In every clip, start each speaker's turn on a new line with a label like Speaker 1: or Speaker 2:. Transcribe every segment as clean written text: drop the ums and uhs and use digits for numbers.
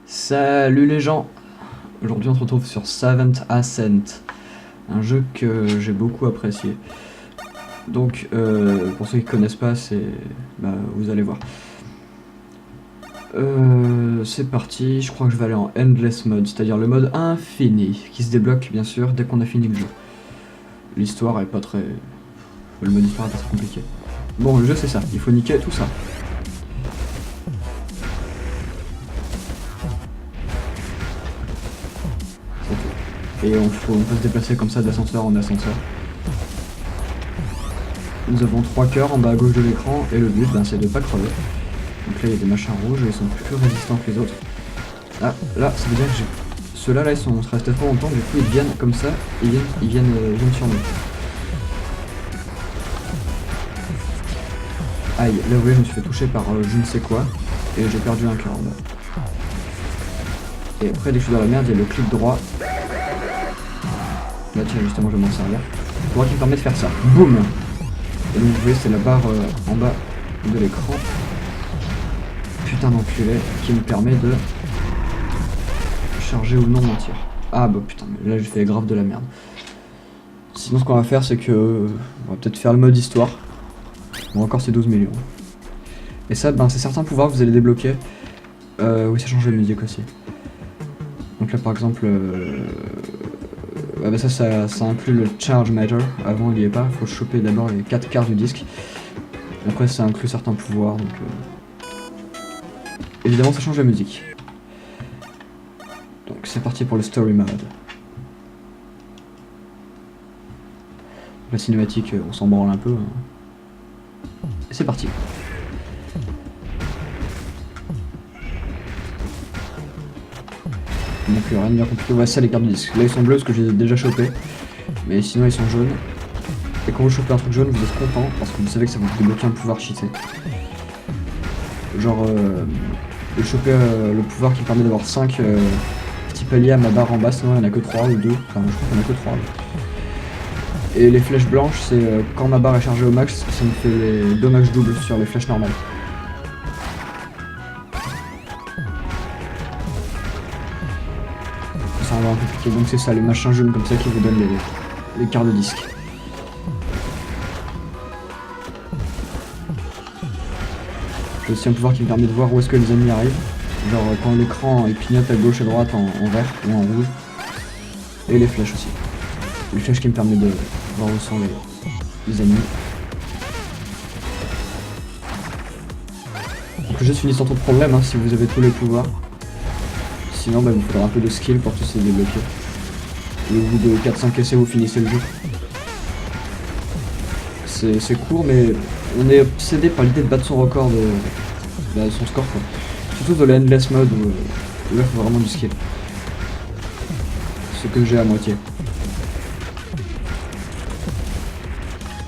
Speaker 1: Salut les gens. Aujourd'hui on se retrouve sur Seventh Ascent, un jeu que j'ai beaucoup apprécié. Donc pour ceux qui connaissent pas, vous allez voir. C'est parti, je crois que je vais aller en Endless Mode, c'est-à-dire le mode infini, qui se débloque bien sûr dès qu'on a fini le jeu. L'histoire est pas très... Le mode histoire est pas très compliqué. Bon, le jeu c'est ça, il faut niquer tout ça. Et on peut se déplacer comme ça d'ascenseur en ascenseur. Nous avons 3 cœurs en bas à gauche de l'écran et le but c'est de pas crever. Donc là il y a des machins rouges et ils sont plus résistants que les autres. Ah là ça veut dire que ceux-là ils sont restés trop longtemps, du coup ils viennent comme ça, ils viennent sur nous. Aïe, là vous voyez je me suis fait toucher par je ne sais quoi et j'ai perdu un cœur en bas. Et après dès que je suis dans la merde il y a le clic droit. Là tiens justement je vais m'en servir. Le droit qui me permet de faire ça. Boum. Et donc vous voyez c'est la barre en bas de l'écran. Putain d'enculé qui me permet de charger ou non mon tir. Ah bah putain mais là j'ai fait grave de la merde. Sinon ce qu'on va faire c'est que on va peut-être faire le mode histoire. Bon encore c'est 12 millions. Et ça c'est certains pouvoirs que vous allez débloquer. Oui ça change la musique aussi. Donc là par exemple ça inclut le charge meter. Avant il n'y est pas, il faut choper d'abord les 4 quarts du disque. Après ça inclut certains pouvoirs donc évidemment ça change la musique. Donc c'est parti pour le story mode. La cinématique on s'en branle un peu. Et c'est parti. Donc rien de bien compliqué, ouais ça les cartes de disque. Là ils sont bleus parce que j'ai déjà chopé. Mais sinon ils sont jaunes. Et quand vous chopez un truc jaune vous êtes content parce que vous savez que ça vous débloque un pouvoir cheaté. Genre de choper le pouvoir qui permet d'avoir 5 petits paliers à ma barre en bas, sinon il n'y en a que 3 ou 2, enfin je crois qu'il n'y en a que 3. Et les flèches blanches c'est quand ma barre est chargée au max, ça me fait les dommages doubles sur les flèches normales. Ça va un peu compliqué, donc c'est ça, les machins jaunes comme ça qui vous donnent les quarts de disque. J'ai aussi un pouvoir qui me permet de voir où est-ce que les ennemis arrivent. Genre quand l'écran il clignote à gauche et à droite en vert ou en rouge. Et les flèches aussi. Les flèches qui me permettent de voir où sont les ennemis. Donc le jeu se finit sans trop de problème si vous avez tous les pouvoirs. Sinon il vous faudra un peu de skill pour tous les débloquer. Et au bout de 4-5 essais vous finissez le jeu. C'est court mais on est obsédé par l'idée de battre son record de son score quoi. Surtout dans le endless mode où là il faut vraiment du skill. Ce que j'ai à moitié.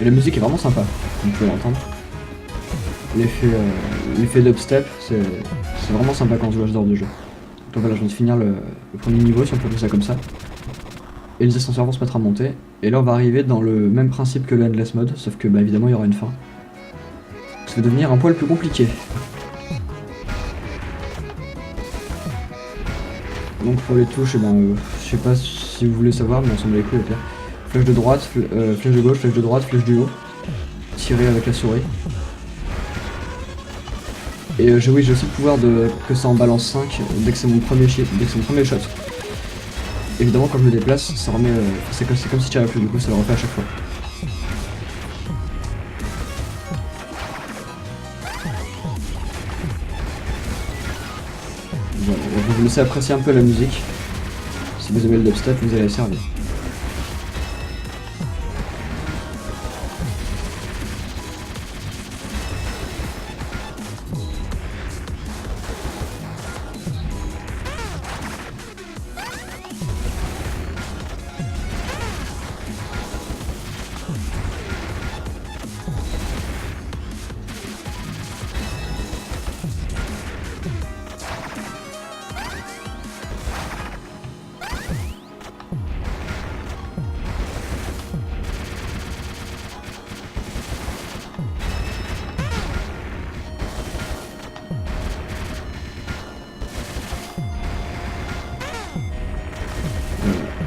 Speaker 1: Et la musique est vraiment sympa, comme vous pouvez l'entendre. L'effet dubstep, c'est vraiment sympa quand on joue à ce genre de jeu. Donc voilà, je viens de finir le premier niveau, si on peut appeler ça comme ça. Et les ascenseurs vont se mettre à monter. Et là on va arriver dans le même principe que le endless mode, sauf que évidemment il y aura une fin. Ça va devenir un poil plus compliqué. Donc pour les touches, je sais pas si vous voulez savoir, mais on s'en bat les couilles au pire. Flèche de droite, flèche de gauche, flèche de droite, flèche du haut. Tirer avec la souris. Et j'ai aussi le pouvoir que ça en balance 5 dès que c'est mon premier shot. Évidemment quand je me déplace, ça remet. C'est comme si je tirais plus, du coup ça le refait à chaque fois. Voilà, je vais vous laisser apprécier un peu la musique. Si vous aimez le dubstep, vous allez la servir.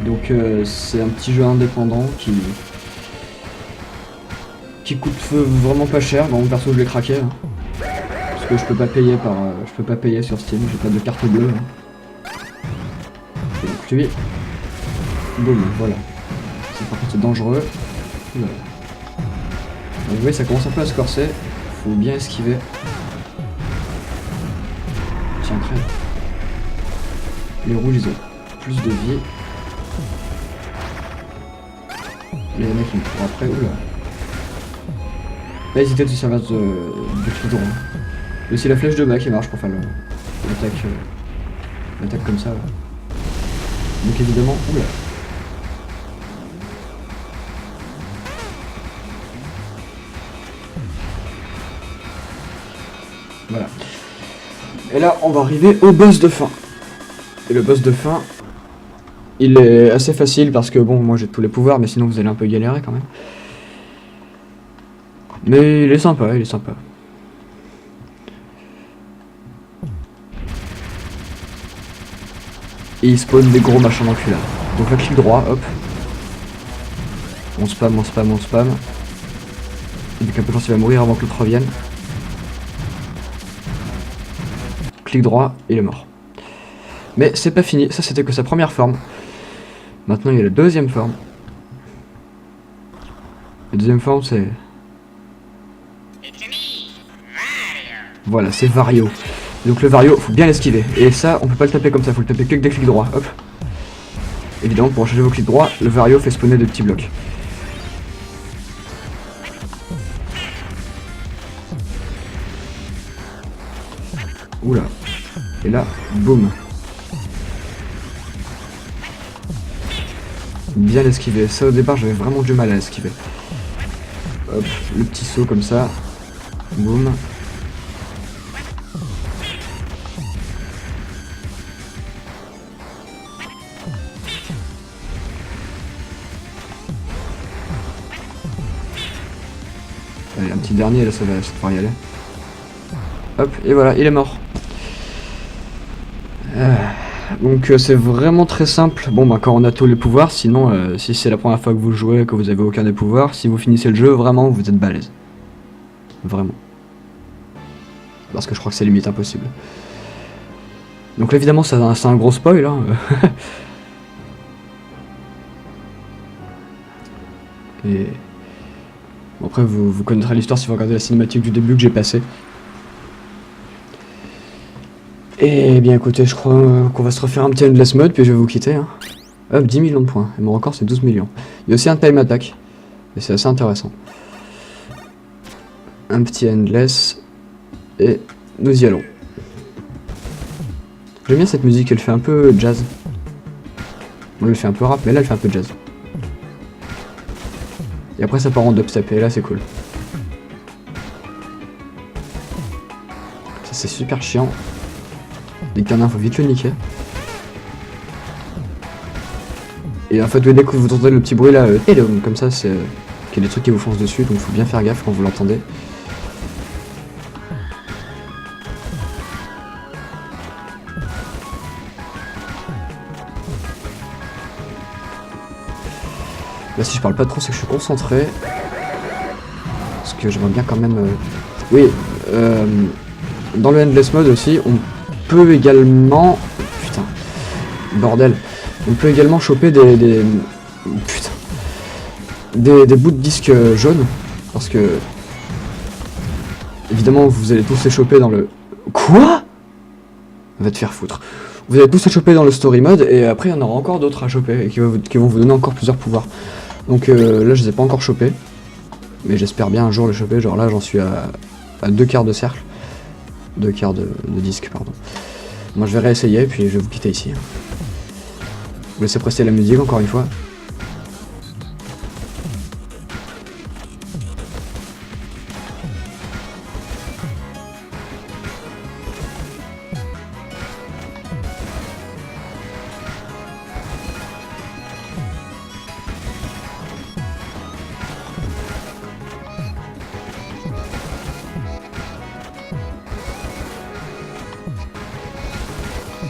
Speaker 1: Donc c'est un petit jeu indépendant qui coûte vraiment pas cher. Bon, perso je l'ai craqué hein, parce que je peux pas payer sur Steam, j'ai pas de carte bleue. Hein. Et donc lui, boum, voilà. Par contre c'est dangereux. Voilà. Donc vous voyez ça commence un peu à se corser, faut bien esquiver. Tiens crème. Les rouges ils ont plus de vie. Les mecs ils me courent après, oula. Pas hésiter de se servir de clic droit. Il y a aussi la flèche de bas qui marche pour faire l'attaque comme ça. Là. Donc évidemment, oula. Voilà. Et là, on va arriver au boss de fin. Et le boss de fin, il est assez facile parce que bon, moi j'ai tous les pouvoirs, mais sinon vous allez un peu galérer quand même. Mais il est sympa, il est sympa. Et il spawn des gros machins d'enculés. Donc là, clic droit, hop. On spam, on spam, on spam. Et donc un peu quand il va mourir avant que l'autre revienne. Clic droit, il est mort. Mais c'est pas fini, ça c'était que sa première forme. Maintenant il y a la deuxième forme. La deuxième forme c'est... Voilà, c'est Wario. Donc le Wario, faut bien l'esquiver. Et ça, on peut pas le taper comme ça, faut le taper que avec des clics droits. Hop. Évidemment, pour recharger vos clics droits, le Wario fait spawner des petits blocs. Oula. Et là, boum. Bien l'esquiver. Ça au départ, j'avais vraiment du mal à esquiver. Hop, le petit saut comme ça. Boum. Allez, un petit dernier, là ça va pouvoir y aller. Hop, et voilà, il est mort. Donc c'est vraiment très simple. Bon bah quand on a tous les pouvoirs, sinon si c'est la première fois que vous jouez, que vous avez aucun des pouvoirs, si vous finissez le jeu, vraiment vous êtes balèze. Vraiment. Parce que je crois que c'est limite impossible. Donc là évidemment c'est un gros spoil hein. Et bon, après vous connaîtrez l'histoire si vous regardez la cinématique du début que j'ai passée. Et bien écoutez, je crois qu'on va se refaire un petit endless mode, puis je vais vous quitter. Hein. Hop, 10 millions de points. Et mon record c'est 12 millions. Il y a aussi un time attack. Et c'est assez intéressant. Un petit endless. Et nous y allons. J'aime bien cette musique, elle fait un peu jazz. Bon, elle fait un peu rap, mais là elle fait un peu jazz. Et après ça part en dubstep, et là c'est cool. Ça c'est super chiant. Dès qu'il y en a un, faut vite le niquer. Et en fait, dès que vous entendez le petit bruit là, comme ça, c'est qu'il y a des trucs qui vous foncent dessus, donc faut bien faire gaffe quand vous l'entendez. Là, si je parle pas trop, c'est que je suis concentré. Parce que j'aimerais bien quand même... Oui, dans le Endless Mode aussi, on peut également... Putain, bordel. On peut également choper des bouts de disques jaunes. Parce que... Évidemment, vous allez tous les choper dans le... Quoi? Va te faire foutre. Vous allez tous les choper dans le story mode, et après, il y en aura encore d'autres à choper, et qui vont vous donner encore plusieurs pouvoirs. Donc là, je les ai pas encore chopés. Mais j'espère bien un jour les choper. Genre là, j'en suis à 2 quarts de cercle. 2 quarts de disque, pardon. Moi, je vais réessayer, puis je vais vous quitter ici. Vous laissez prester la musique encore une fois.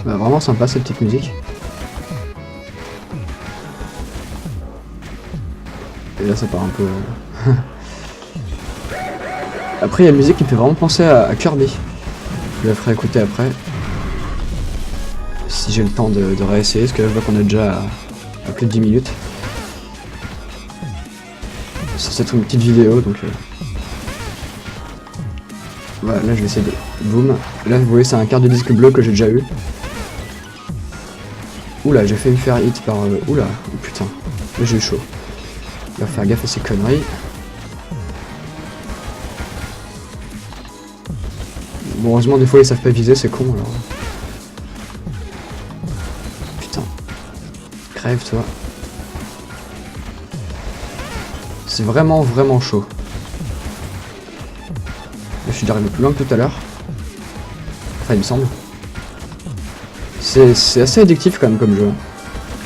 Speaker 1: Bah, vraiment sympa cette petite musique. Et là ça part un peu... Après il y a une musique qui me fait vraiment penser à Kirby. Je la ferai écouter après. Si j'ai le temps de réessayer, parce que là je vois qu'on est déjà à plus de 10 minutes. C'est censé être une petite vidéo donc... Voilà, là je vais essayer de... Boum. Là vous voyez c'est un quart de disque bleu que j'ai déjà eu. Oula, j'ai fait me faire hit par... Oula, oh, putain. Là j'ai eu chaud. Il va faire gaffe à ces conneries. Bon, heureusement des fois ils savent pas viser, c'est con alors. Putain. Crève toi. C'est vraiment vraiment chaud. Là, je suis déjà arrivé plus loin que tout à l'heure. Enfin il me semble. C'est assez addictif quand même comme jeu.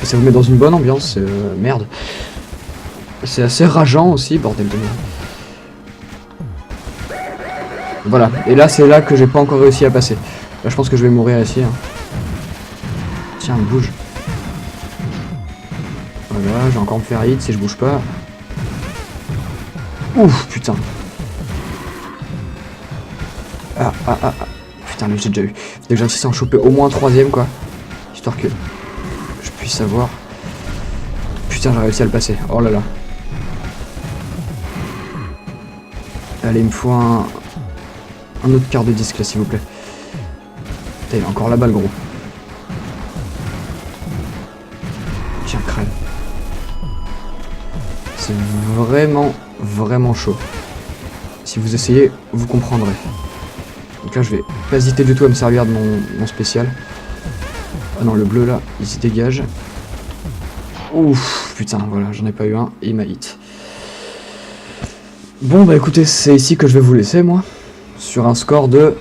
Speaker 1: Ça vous met dans une bonne ambiance, merde. C'est assez rageant aussi, bordel de merde. Voilà, et là c'est là que j'ai pas encore réussi à passer. Là je pense que je vais mourir ici. Hein. Tiens, bouge. Voilà, j'ai encore me faire hit si je bouge pas. Ouf, putain. Ah. Putain, mais j'ai déjà eu. Dès que j'ai réussi à en choper au moins un troisième quoi. Histoire que je puisse savoir. Putain, j'ai réussi à le passer. Oh là là. Allez, il me faut un autre quart de disque là, s'il vous plaît. Putain, il est encore là-bas le gros. Tiens, crème. C'est vraiment, vraiment chaud. Si vous essayez, vous comprendrez. Donc là, je vais pas hésiter du tout à me servir de mon spécial. Ah non, le bleu là, il se dégage. Ouf, putain, voilà, j'en ai pas eu un, et il m'a hit. Bon bah écoutez, c'est ici que je vais vous laisser moi, sur un score de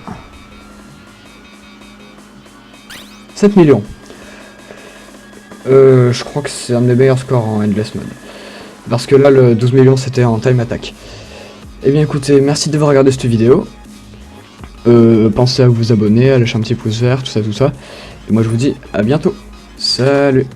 Speaker 1: 7 millions. Je crois que c'est un de mes meilleurs scores en Endless Mode. Parce que là, le 12 millions, c'était en Time Attack. Eh bien écoutez, merci d'avoir regardé cette vidéo. Pensez à vous abonner, à lâcher un petit pouce vert, tout ça. Et moi je vous dis à bientôt. Salut!